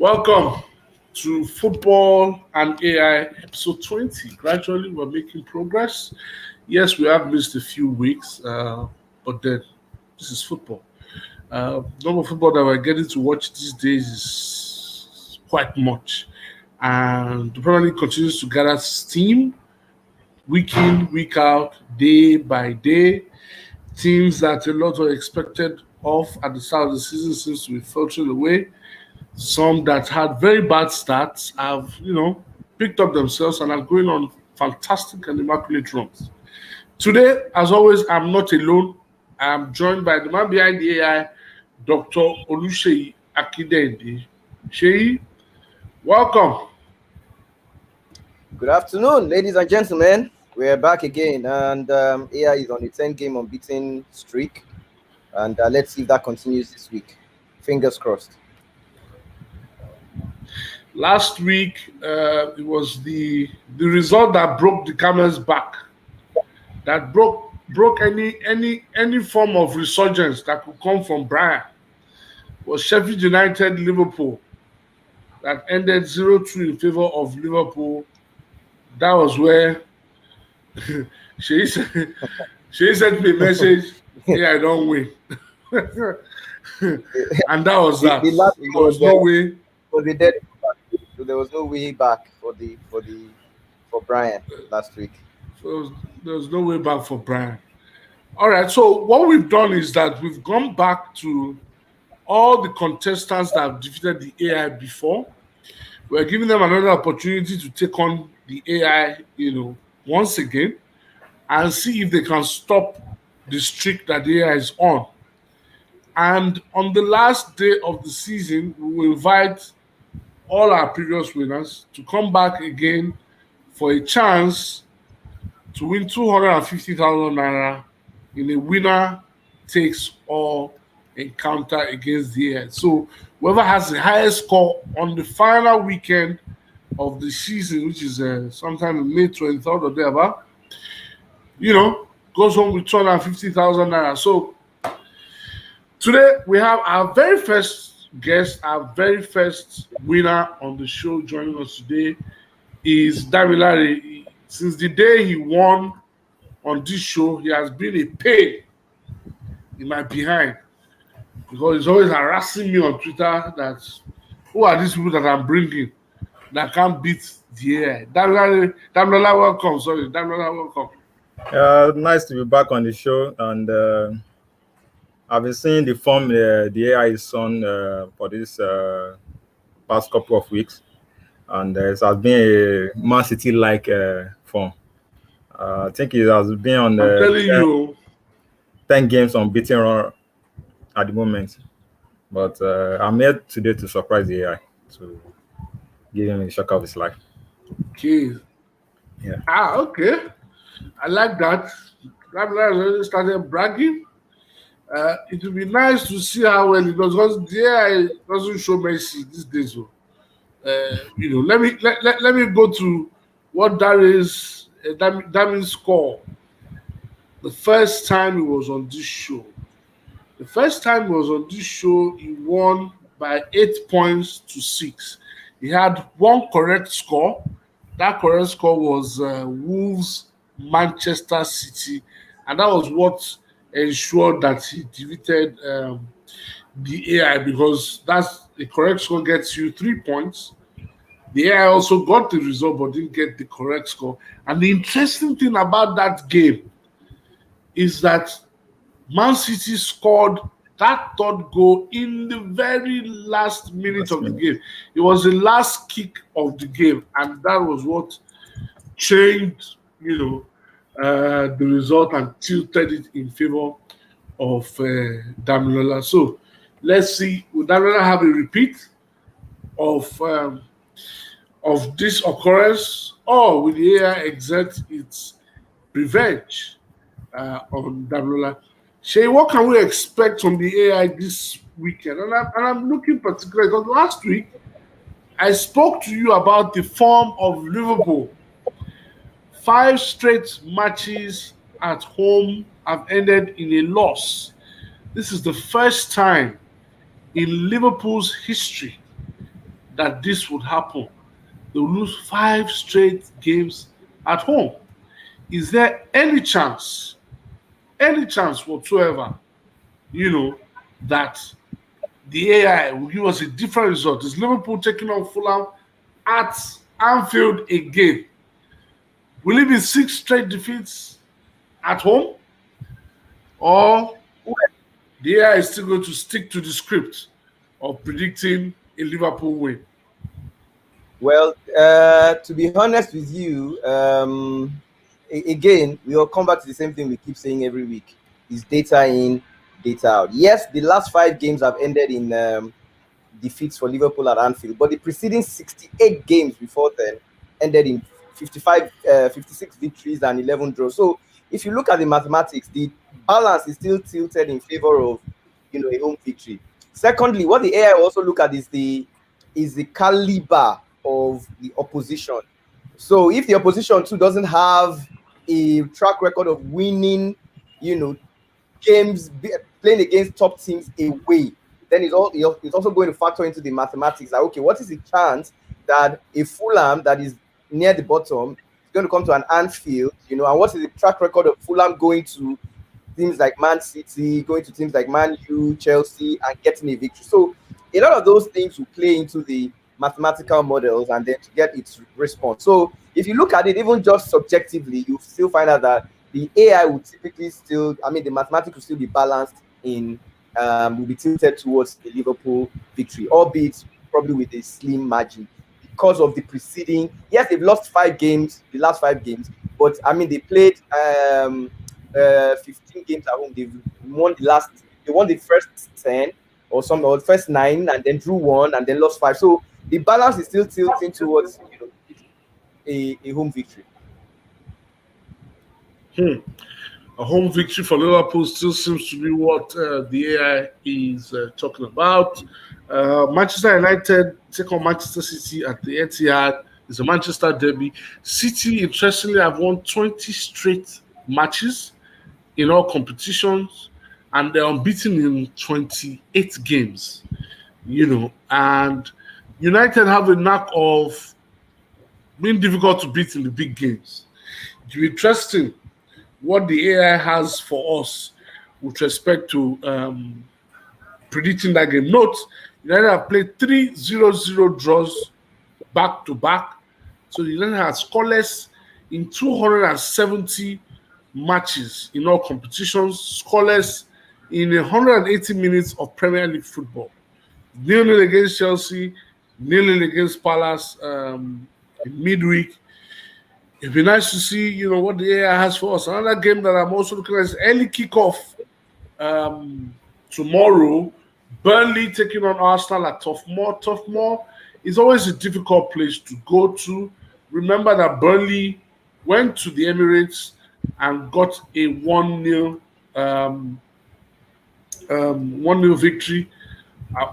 Welcome to Football and AI episode 20. Gradually, we're making progress. Yes, we have missed a few weeks, but then this is football. Number of football that we're getting to watch these days is quite much. And the Premier League continues to gather steam week in, week out, day by day. Teams that a lot were expected of at the start of the season seems to be filtering away. Some that had very bad stats have, picked up themselves and are going on fantastic and immaculate runs. Today, as always, I'm not alone. I'm joined by the man behind the AI, Dr. Oluseyi Akindele. Sheyi, welcome. Good afternoon, ladies and gentlemen. We're back again, and AI is on a 10-game unbeaten streak, and let's see if that continues this week. Fingers crossed. Last week, it was the result that broke the camel's back, that broke any form of resurgence that could come from Brian. Was Sheffield United Liverpool that ended 0-2 in favor of Liverpool. That was where she sent me a message, "Hey, I don't win." And that was that. There was no way. So there was no way back for Brian last week. So there was no way back for Brian. All right. So what we've done is that we've gone back to all the contestants that have defeated the AI before. We're giving them another opportunity to take on the AI, once again, and see if they can stop the streak that the AI is on. And on the last day of the season, we will invite all our previous winners to come back again for a chance to win 250,000 naira in a winner takes all encounter against the AI. So whoever has the highest score on the final weekend of the season, which is sometime in May 23rd or thereabout, goes home with 250,000 naira. So today we have our very first guest, our very first winner on the show joining us today is Damilare. Since the day he won on this show, he has been a pain in my behind because he's always harassing me on Twitter that who are these people that I'm bringing that can't beat the AI. Damilare, welcome. Sorry, Damilare, welcome. Nice to be back on the show, and I've been seeing the form the AI is on for this past couple of weeks, and it has been a Man City-like form. I think it has been on the 10 games unbeaten run at the moment, but I'm here today to surprise the AI, to give him a shock of his life. Okay. Yeah. Okay. I like that. Damilare already started bragging. It would be nice to see how well it does because the AI doesn't show mercy these days. So, let me go to what Damin's score the first time he was on this show. The first time he was on this show, he won by 8 points to 6. He had one correct score. That correct score was Wolves Manchester City, and that was what ensured that he defeated the AI because that's the correct score gets you 3 points. The AI also got the result but didn't get the correct score. And the interesting thing about that game is that Man City scored that third goal in the very last minute of the game. It was the last kick of the game, and that was what changed, the result and tilted it in favor of Damilola. So let's see, will Damilola have a repeat of this occurrence, or will the AI exert its revenge on Damilola? Shay, what can we expect from the AI this weekend? And I'm looking particularly because last week I spoke to you about the form of Liverpool. 5 straight matches at home have ended in a loss. This is the first time in Liverpool's history that this would happen. They'll lose 5 straight games at home. Is there any chance whatsoever, that the AI will give us a different result? Is Liverpool taking on Fulham at Anfield again? Will it be 6 straight defeats at home? Or the AI is still going to stick to the script of predicting a Liverpool win? Well, to be honest with you, again, we'll come back to the same thing we keep saying every week: is data in, data out. Yes, the last 5 games have ended in defeats for Liverpool at Anfield, but the preceding 68 games before then ended in 56 victories and 11 draws. So if you look at the mathematics, the balance is still tilted in favor of a home victory. Secondly, what the AI also look at is the caliber of the opposition. So if the opposition too doesn't have a track record of winning, games playing against top teams away, then it's also going to factor into the mathematics. Like, okay, what is the chance that a Fulham that is near the bottom is going to come to an Anfield, and what is the track record of Fulham going to teams like Man City, going to teams like Man U, Chelsea, and getting a victory? So a lot of those things will play into the mathematical models and then to get its response. So if you look at it, even just subjectively, you still find out that the AI will typically still, the mathematics will still be balanced will be tilted towards the Liverpool victory, albeit probably with a slim margin because of the preceding. Yes, they've lost 5 games, the last 5 games, but they played 15 games at home. They won the first 10 or the first 9, and then drew 1 and then lost 5. So the balance is still tilting towards a home victory. A home victory for Liverpool still seems to be what the AI is talking about. Manchester United take on Manchester City at the Etihad. It's a Manchester derby. City, interestingly, have won 20 straight matches in all competitions, and they're unbeaten in 28 games. And United have a knack of being difficult to beat in the big games. It will be interesting what the AI has for us with respect to predicting that game. Note, United have played 3 0-0 draws back to back. So United has scoreless in 270 matches in all competitions, scoreless in 180 minutes of Premier League football. 0-0 against Chelsea, 0-0 against Palace in midweek. It'd be nice to see, what the AI has for us. Another game that I'm also looking at is early kickoff tomorrow. Burnley taking on Arsenal at Turf Moor. Turf Moor is always a difficult place to go to. Remember that Burnley went to the Emirates and got a 1-0 victory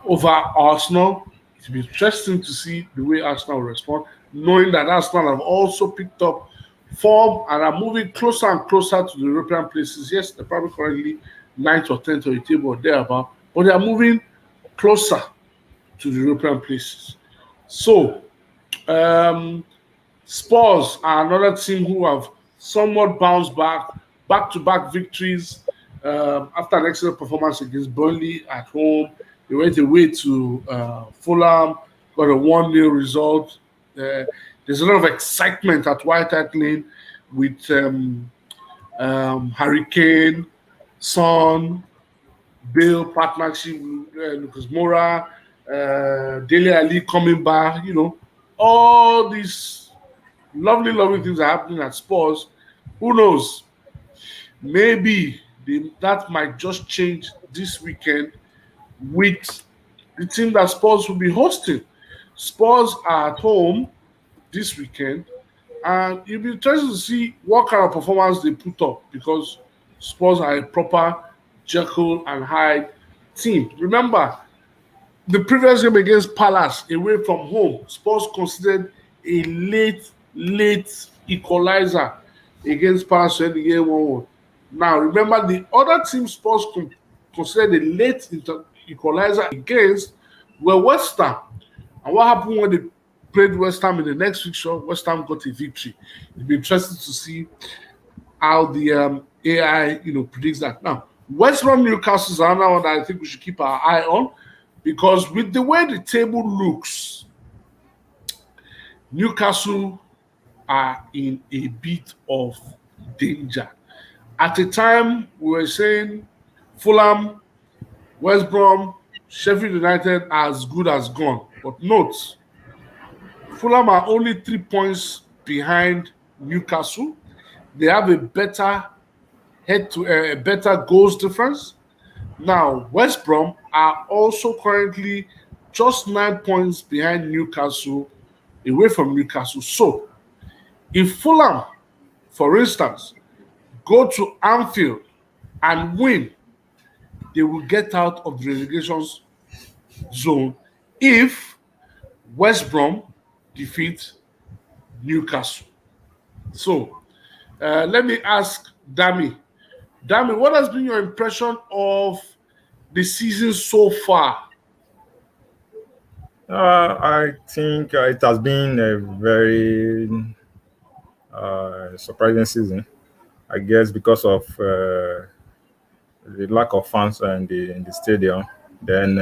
over Arsenal. It'll be interesting to see the way Arsenal will respond, knowing that Arsenal have also picked up form and are moving closer and closer to the European places. Yes, they're probably currently 9th or 10th on the table or thereabout, but they are moving closer to the European places. So, Spurs are another team who have somewhat bounced back-to-back victories after an excellent performance against Burnley at home. They went away to Fulham, got a 1-0 result. There's a lot of excitement at White Hart Lane with Harry Kane, Son, Bale partnership with Lucas Moura, Dele Alli coming back. All these lovely things are happening at Spurs. Who knows? Maybe that might just change this weekend with the team that Spurs will be hosting. Spurs are at home this weekend, and it'll be interesting to see what kind of performance they put up, because Spurs are a proper Jekyll and Hyde team. Remember, the previous game against Palace away from home, Spurs considered a late equalizer against Palace in the game 1-1. Now, remember, the other team Spurs considered a late equalizer against were West Ham. And what happened when they played West Ham in the next fixture? West Ham got a victory. It'll be interesting to see how the AI, predicts that. Now, West Brom Newcastle is another one that I think we should keep our eye on, because with the way the table looks, Newcastle are in a bit of danger. At the time, we were saying Fulham, West Brom, Sheffield United are as good as gone. But note, Fulham are only 3 points behind Newcastle. They have a better better goals difference. Now, West Brom are also currently just 9 points behind Newcastle, away from Newcastle. So, if Fulham, for instance, go to Anfield and win, they will get out of the relegation zone if West Brom defeat Newcastle. So, let me ask Dami. Dami, what has been your impression of the season so far? I think it has been a very surprising season. I guess because of the lack of fans in the stadium, then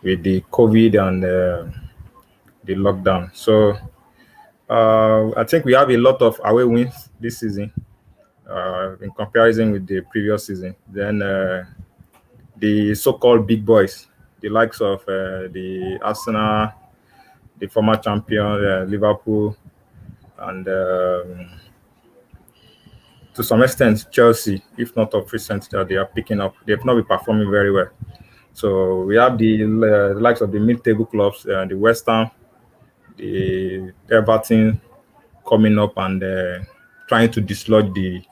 with the COVID and the lockdown. So I think we have a lot of away wins this season in comparison with the previous season. Then the so-called big boys, the likes of the Arsenal, the former champion Liverpool, and to some extent Chelsea, if not of recent, that they are picking up. They have not been performing very well. So we have the likes of the mid-table clubs, the West Ham, the Everton coming up and trying to dislodge the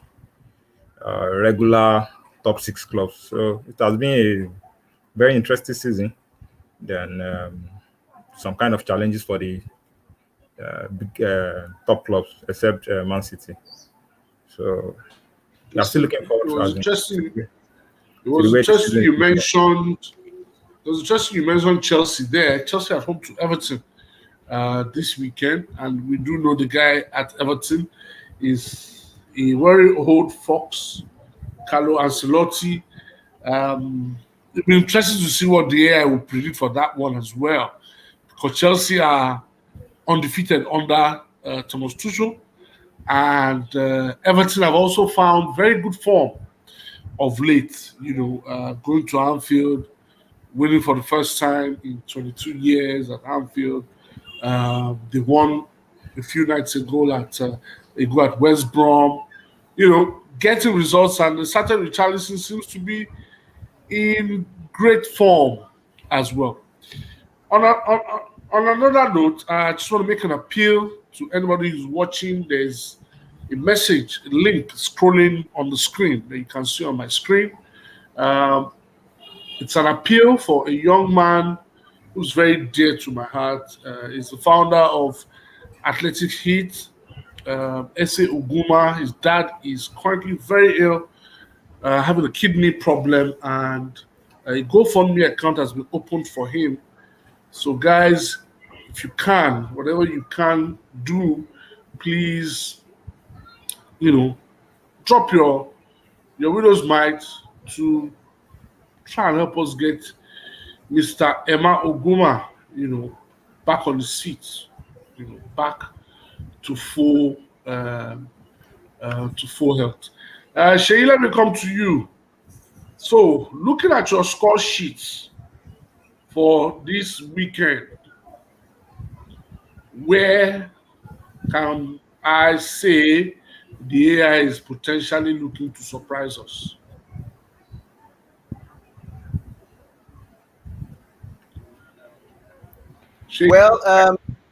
regular top 6 clubs. So it has been a very interesting season. Then some kind of challenges for the big top clubs, except Man City. So I'm still looking forward It to was having. interesting. It the was way interesting the you season- mentioned. It was interesting you mentioned Chelsea there. Chelsea at home to Everton this weekend, and we do know the guy at Everton is a very old fox, Carlo Ancelotti. It'll be interesting to see what the AI will predict for that one as well, because Chelsea are undefeated under Thomas Tuchel, and Everton have also found very good form of late. Going to Anfield, winning for the first time in 22 years at Anfield. They won a few nights ago at West Brom. Getting results, and the Saturday Richarlison seems to be in great form as well. On another note, I just want to make an appeal to anybody who's watching. There's a message, a link scrolling on the screen that you can see on my screen. It's an appeal for a young man who's very dear to my heart. He's the founder of Athletic Heat, Ese Uguma. His dad is currently very ill, having a kidney problem, and a GoFundMe account has been opened for him. So, guys, if you can, whatever you can do, please, drop your widow's mite to try and help us get Mr. Emma Oguma, back on his feet, back to full health. Sheila, let me come to you. So, looking at your score sheets for this weekend, where can I say the AI is potentially looking to surprise us? Well,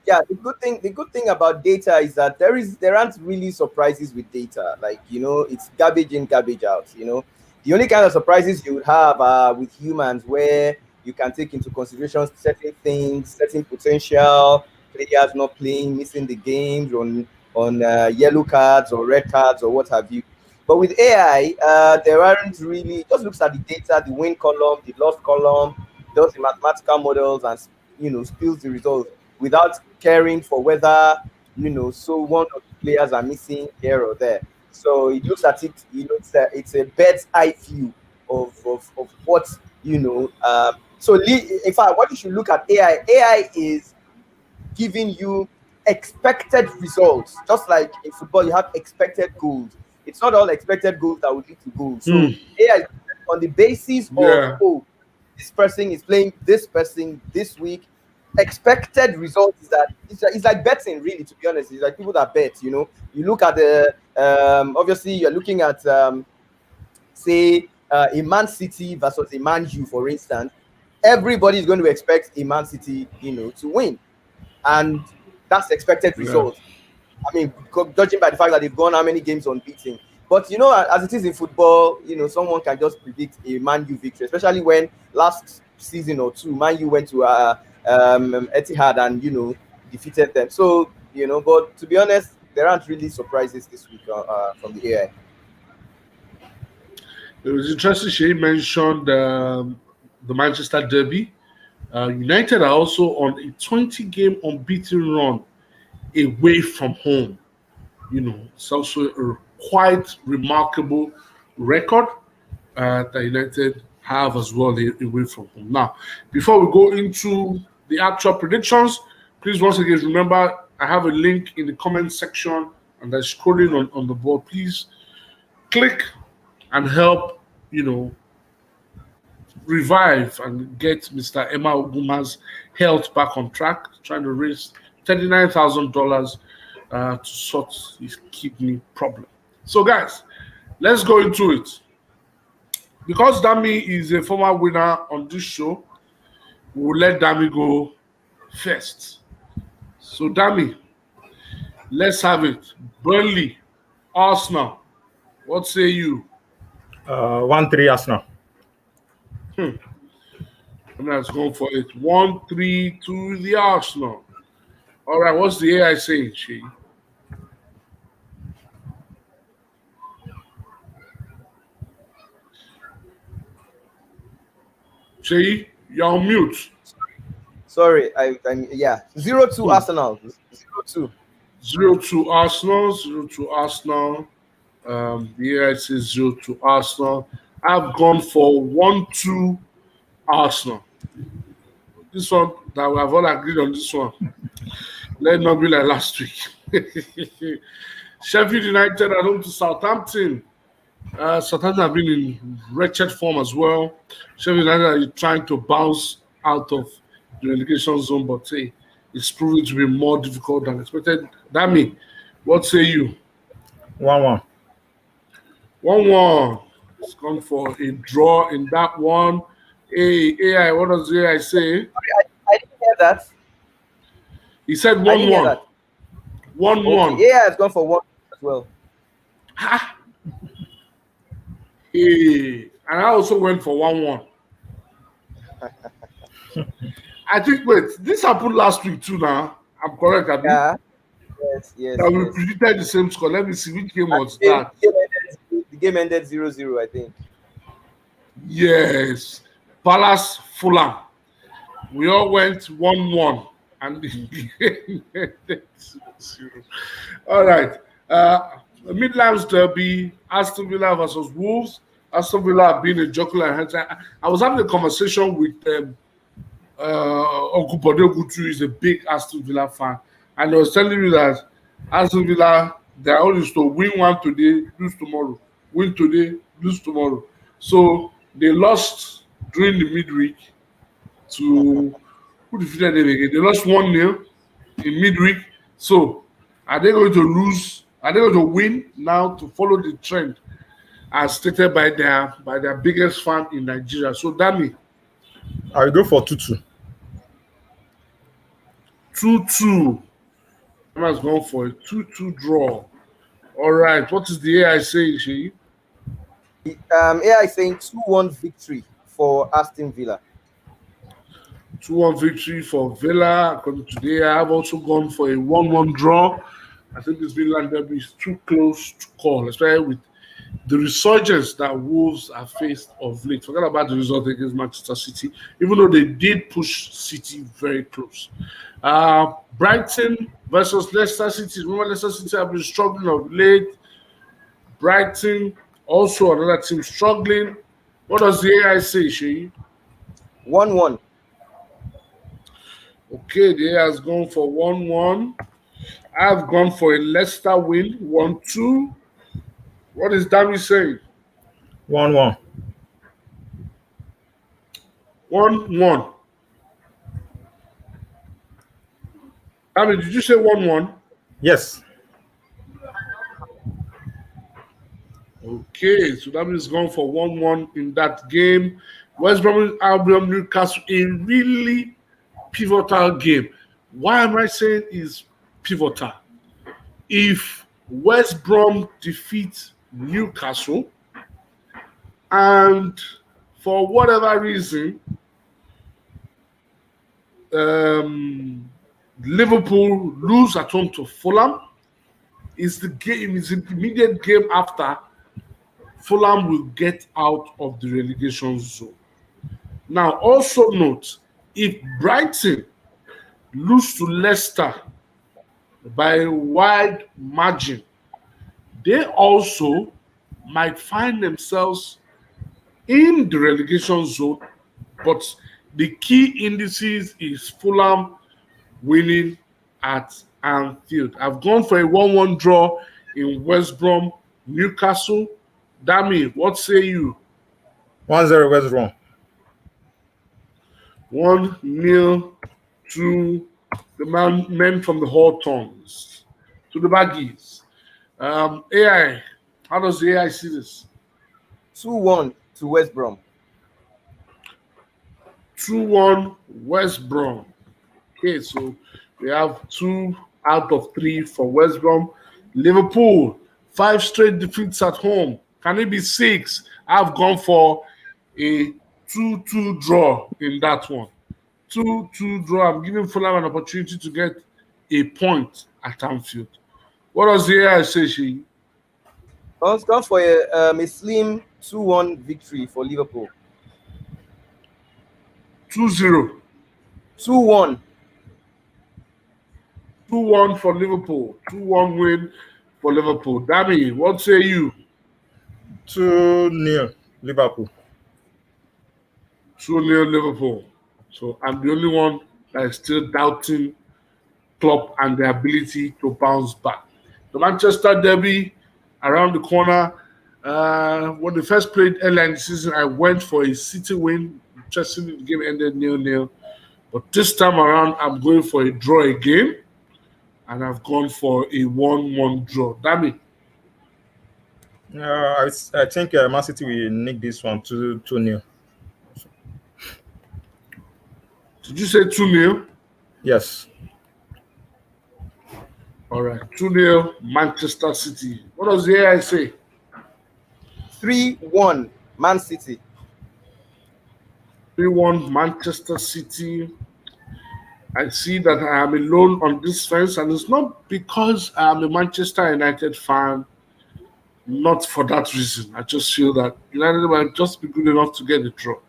yeah, the good thing about data is that there aren't really surprises with data. Like, it's garbage in, garbage out. The only kind of surprises you would have are with humans, where you can take into consideration certain things, certain potential players not playing, missing the games on yellow cards or red cards or what have you. But with AI, there aren't really. It just looks at the data, the win column, the loss column, does the mathematical models, and spills the result without caring for whether so one or two players are missing here or there. So he looks at it, it's a bird's eye view of what in fact, what you should look at AI is giving you expected results. Just like in football, you have expected goals. It's not all expected goals that will lead to goals. So AI is on the basis of this person is playing this person this week. Expected result is that it's like betting, really, to be honest. It's like people that bet, you look at the obviously you're looking at say a Man City versus a Man U, for instance. Everybody is going to expect a Man City to win, and that's expected result. I mean, judging by the fact that they've gone how many games unbeaten. But as it is in football, someone can just predict a Man U victory, especially when last season or two Man U went to Etihad and defeated them. So but to be honest, there aren't really surprises this week from the AI. It was interesting. She mentioned the Manchester Derby. United are also on a 20-game unbeaten run away from home. It's also a quite remarkable record that United have as well away from home. Now, before we go into the actual predictions, please once again remember I have a link in the comment section and that's scrolling on the board. Please click and help, revive and get Mr. Emma Oguma's health back on track, trying to raise $39,000 to sort his kidney problem. So, guys, let's go into it. Because Dami is a former winner on this show, we'll let Dami go first. So, Dami, let's have it. Burnley, Arsenal, what say you? 1-3 Arsenal. And let's go for it. 1-3 to the Arsenal. All right, what's the AI saying, Shay? Shay, you're on mute. Sorry, I'm 0-2 Arsenal. 0-2. 0-2 Arsenal. 0-2 Arsenal. The AI says 0-2 Arsenal. I've gone for 1-2 Arsenal. This one, that we have all agreed on this one. Let it not be like last week. Sheffield United at home to Southampton. Southampton have been in wretched form as well. Sheffield United are trying to bounce out of the relegation zone, but it's proving to be more difficult than expected. Dami, what say you? 1-1. 1-1. It's gone for a draw in that one. Hey, AI, what does AI say? I didn't hear that. He said 1-1. 1-1. Okay. AI has gone for 1 as well. Ha! Hey, and I also went for 1-1. I think, wait, this happened last week too now. I'm correct, Abi? Yeah. Yes. That we predicted the same score. Let me see, which game was that? The game ended 0-0, I think. Yes. Palace Fulham. We all went 1-1. And the game ended 0-0. All right. Midlands Derby, Aston Villa versus Wolves. Aston Villa have been a jocular. I was having a conversation with Uncle Bodegutu, is a big Aston Villa fan, and he was telling me that Aston Villa, they are always to win one today, lose tomorrow. Win today, lose tomorrow. So they lost during the midweek to who defeated them again? They lost 1-0 in midweek. So are they going to lose? Are they going to win now to follow the trend as stated by their biggest fan in Nigeria? So Dami, I will go for 2-2. 2-2. Emma's going for a 2-2 draw. All right. What is the AI saying, Shay? AI saying 2-1 victory for Aston Villa. 2-1 victory for Villa. According to the AI, I've also gone for a 1-1 draw. I think this Villa Derby is too close to call, especially with the resurgence that Wolves have faced of late. Forget about the result against Manchester City, even though they did push City very close. Brighton versus Leicester City. Remember, Leicester City have been struggling of late. Brighton, also another team struggling. What does the AI say, Sheyi? 1-1. Okay, the AI has gone for 1-1. I've gone for a Leicester win, 1-2. What is Dami saying? 1-1. 1-1. Dami, did you say 1-1? Yes. Okay, so that means gone for 1-1 in that game. West Brom Albion Newcastle, a really pivotal game. Why am I saying is pivotal? If West Brom defeats Newcastle and for whatever reason Liverpool lose at home to Fulham, is the immediate game after Fulham will get out of the relegation zone. Now, also note, if Brighton lose to Leicester by a wide margin, they also might find themselves in the relegation zone, but the key indices is Fulham winning at Anfield. I've gone for a 1-1 draw in West Brom, Newcastle. Dami, what say you? 1-0 West Brom. 1-0 to the men from the Hawthorns, to the Baggies. AI, how does the AI see this? 2-1 to West Brom. 2-1 West Brom. Okay, so we have 2 out of 3 for West Brom. Liverpool, 5 straight defeats at home. Can it be 6? I've gone for a 2-2 draw in that one. 2-2 draw. I'm giving Fulham an opportunity to get a point at Anfield. What does the AI say, Sheyi? Let's go for a slim 2-1 victory for Liverpool. 2-0. 2-1. 2-1 for Liverpool. 2-1 win for Liverpool. Dami, what say you? 2-0 Liverpool. 2-0 Liverpool. So I'm the only one that is still doubting Klopp and their ability to bounce back. The Manchester Derby around the corner. When they first played earlier in the season, I went for a City win. Interestingly, the game ended 0-0. But this time around, I'm going for a draw again. And I've gone for a 1-1 draw. Dami? I think Man City will nick this one 2-0. Did you say 2-0? Yes. All right. 2-0 Manchester City. What does the AI say? 3-1 Man City. 3-1 Manchester City. I see that I am alone on this fence, and it's not because I am a Manchester United fan. Not for that reason. I just feel that United might just be good enough to get the draw.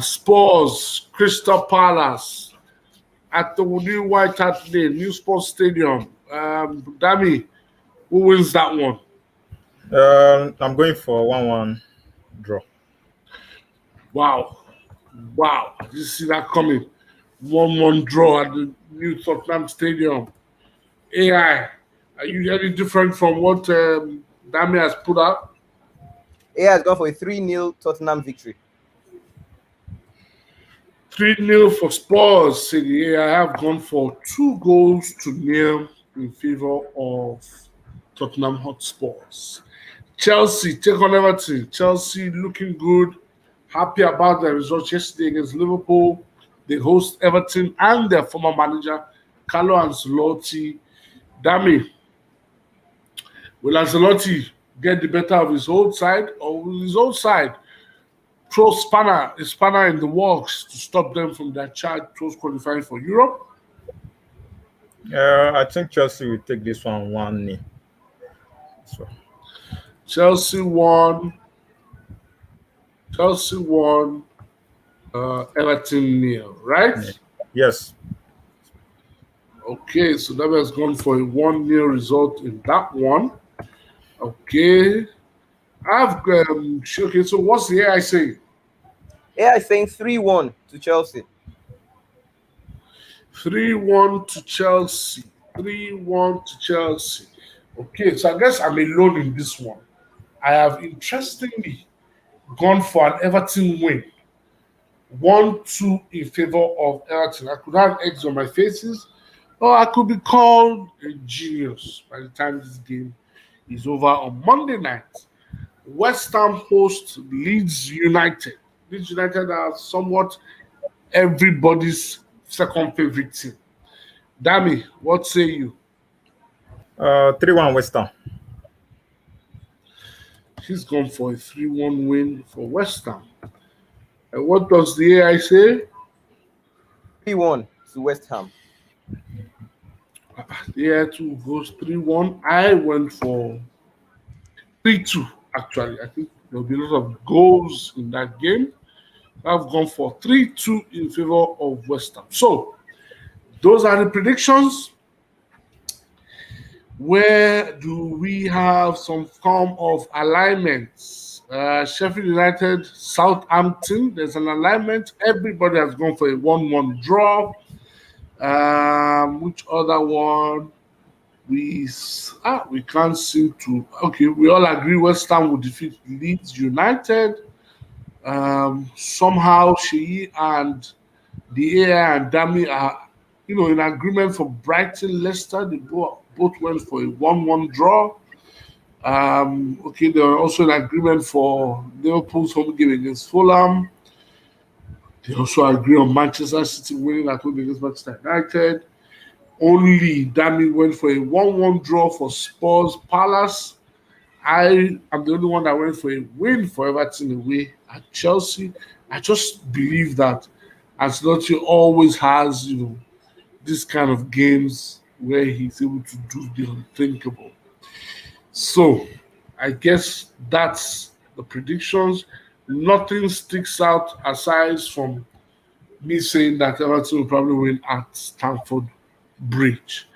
Spurs, Crystal Palace at the new White Hart Lane, New Sports Stadium. Dami, who wins that one? I'm going for 1-1 draw. Wow. Did you see that coming? 1-1 draw at the new Tottenham Stadium. AI, are you any different from what Dami has put out? AI has gone for a 3-0 Tottenham victory. 3-0 for Spurs City. I have gone for 2-0 in favor of Tottenham Hotspurs. Chelsea take on Everton. Chelsea looking good. Happy about their results yesterday against Liverpool. They host Everton and their former manager, Carlo Ancelotti. Dami, will Ancelotti get the better of his old side, or will his old side throw a spanner in the works to stop them from their charge towards qualifying for Europe? I think Chelsea will take this one 1-0. So. Chelsea won. Chelsea won. Everton nil, right? Yes. Okay, so that has gone for a 1-0 result in that one. Okay. Okay, so what's the AI saying? AI is saying 3-1 to Chelsea. 3-1 to Chelsea. 3-1 to Chelsea. Okay, so I guess I'm alone in this one. I have interestingly gone for an Everton win. 1-2 in favor of Everton. I could have eggs on my faces, or I could be called a genius by the time this game is over on Monday night. West Ham host Leeds United. Leeds United are somewhat everybody's second favorite team. Dami, what say you? 3-1 West Ham. He's gone for a 3-1 win for West Ham. And what does the AI say? 3-1 to West Ham. The AI too goes 3-1. I went for 3-2, actually. I think there'll be a lot of goals in that game. I've gone for 3-2 in favor of West Ham. So, those are the predictions. Where do we have some form of alignments? Sheffield United, Southampton, there's an alignment. Everybody has gone for a 1-1 draw. Which other one? We can't seem to. Okay, we all agree West Ham will defeat Leeds United. Somehow Sheyi and the AI and Dami are, in agreement for Brighton, Leicester. They both went for a 1-1 draw. Okay, they are also in agreement for Liverpool's home game against Fulham. They also agree on Manchester City winning at home against Manchester United. Only Dami went for a 1-1 draw for Spurs Palace. I am the only one that went for a win for Everton away at Chelsea. I just believe that Ancelotti always has, this kind of games where he's able to do the unthinkable. So, I guess that's the predictions. Nothing sticks out aside from me saying that Everton will probably win at Stamford Bridge.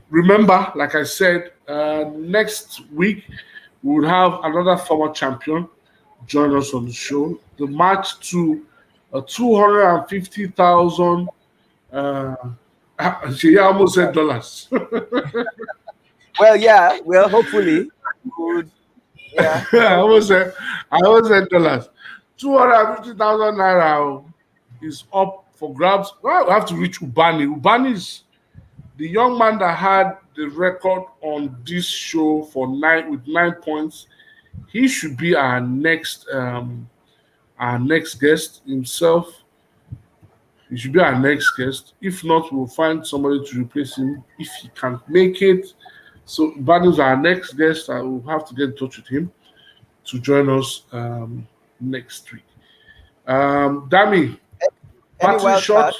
Remember, like I said, next week we will have another former champion join us on the show. The match to 250,000. She almost said dollars. Well, yeah. Well, hopefully. Good. Yeah. I almost said dollars. 250,000 naira is up for grabs. Well, we have to reach Ubani. Ubani is the young man that had the record on this show with 9 points. He should be our next guest himself. He should be our next guest. If not, we'll find somebody to replace him if he can't make it. So Ubani is our next guest. I will have to get in touch with him to join us next week. Dami, parting shot.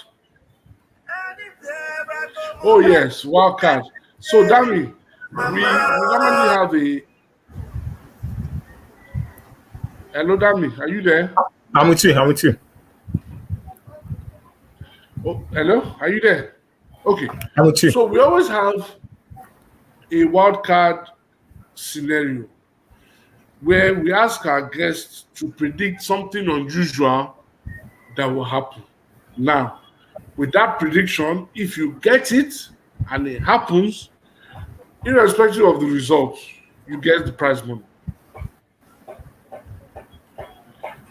Oh yes, wildcard. So Dami, we normally have a. Hello, Dami, are you there? I'm with you. Oh, hello, are you there? Okay. I'm with you. So we always have a wildcard scenario where we ask our guests to predict something unusual that will happen. Now, with that prediction, if you get it and it happens, irrespective of the results, you get the prize money.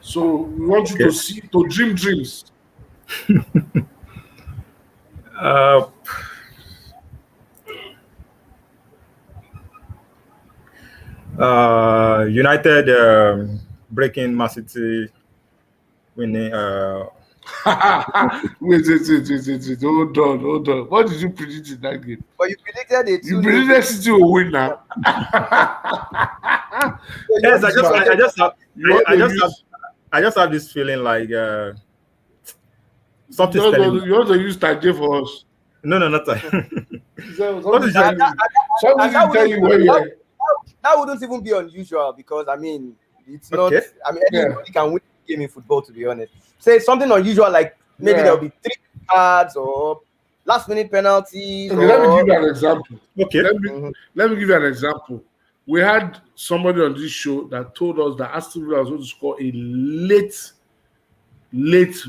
So we want you to dream dreams. United breaking Man City winning. Wait. Hold on. What did you predict in that game? But you predicted it. You predicted City will win now. Yes, I just have this feeling like something's telling me. You want to use Tajay for us? No, not that. Something tell you where you are. that wouldn't even be unusual because I mean it's not. Okay. I mean anybody can win a game in football, to be honest. Say something unusual like maybe there'll be 3 cards or last minute penalties. Okay, let me give you an example. Okay. Let me give you an example. We had somebody on this show that told us that Aston Villa was going to score a late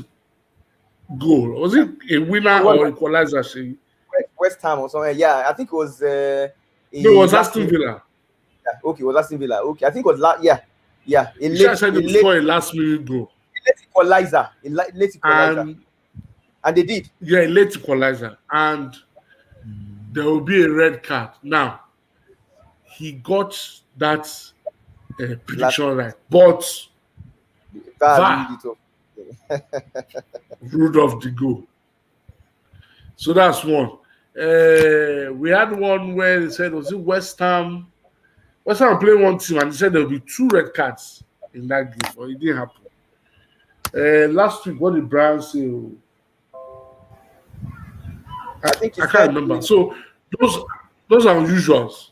goal. Was it a winner or equalizer? West Ham or something. Yeah, I think it was. No, it was Aston Villa. Yeah, okay, it was Aston Villa. Okay, I think it was I said they score a last minute goal. A late equalizer. And they did. Yeah, a late equalizer. And there will be a red card. Now, he got that prediction right. But VAR ruled off the goal. So that's one. We had one where they said, was it West Ham? West Ham playing one team, and they said there will be 2 red cards in that game, but it didn't happen. Last week, what did Brian say? I can't remember. So those are unusuals.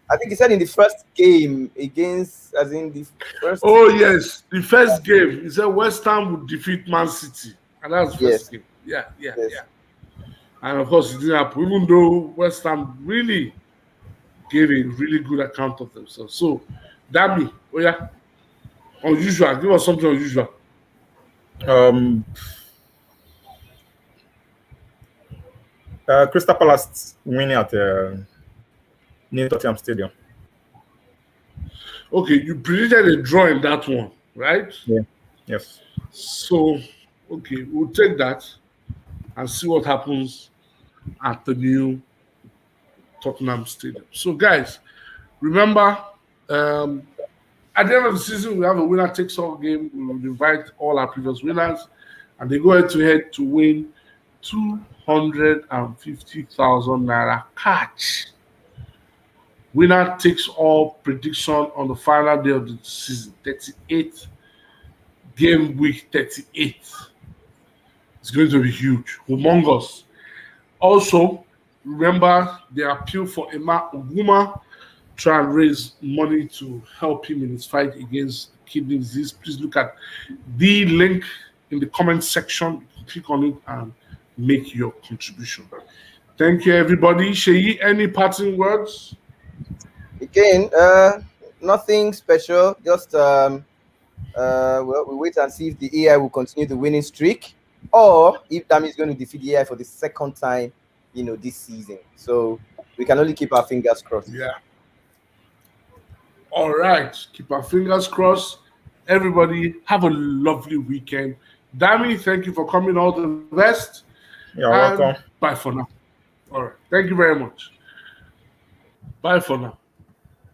I think he said in the first game against, as in the first. Oh yes, the first game. He said West Ham would defeat Man City, and that's the first game. Yeah. And of course, it didn't happen. Even though West Ham really gave a really good account of themselves. So, Dami, unusual. Give us something unusual. Crystal Palace winning at New Tottenham Stadium. Okay, you predicted a draw in that one, right? Yeah. Yes. So, okay, we'll take that and see what happens at the new Tottenham Stadium. So, guys, remember, at the end of the season, we have a winner takes all game. We will invite all our previous winners, and they go head to head to win 250,000 naira cash. Winner takes all prediction on the final day of the season, 38th game week 38. It's going to be huge, humongous. Also, remember the appeal for Emma Oguma, try and raise money to help him in his fight against kidney disease. Please look at the link in the comment section. Click on it and make your contribution. Thank you, everybody. Sheyi, any parting words? Again, nothing special. Just well, we wait and see if the AI will continue the winning streak, or if Dami is going to defeat the AI for the second time, this season. So we can only keep our fingers crossed. Yeah. All right. Keep our fingers crossed. Everybody, have a lovely weekend. Dami, thank you for coming. All the best. You're welcome. Bye for now. All right. Thank you very much. Bye for now.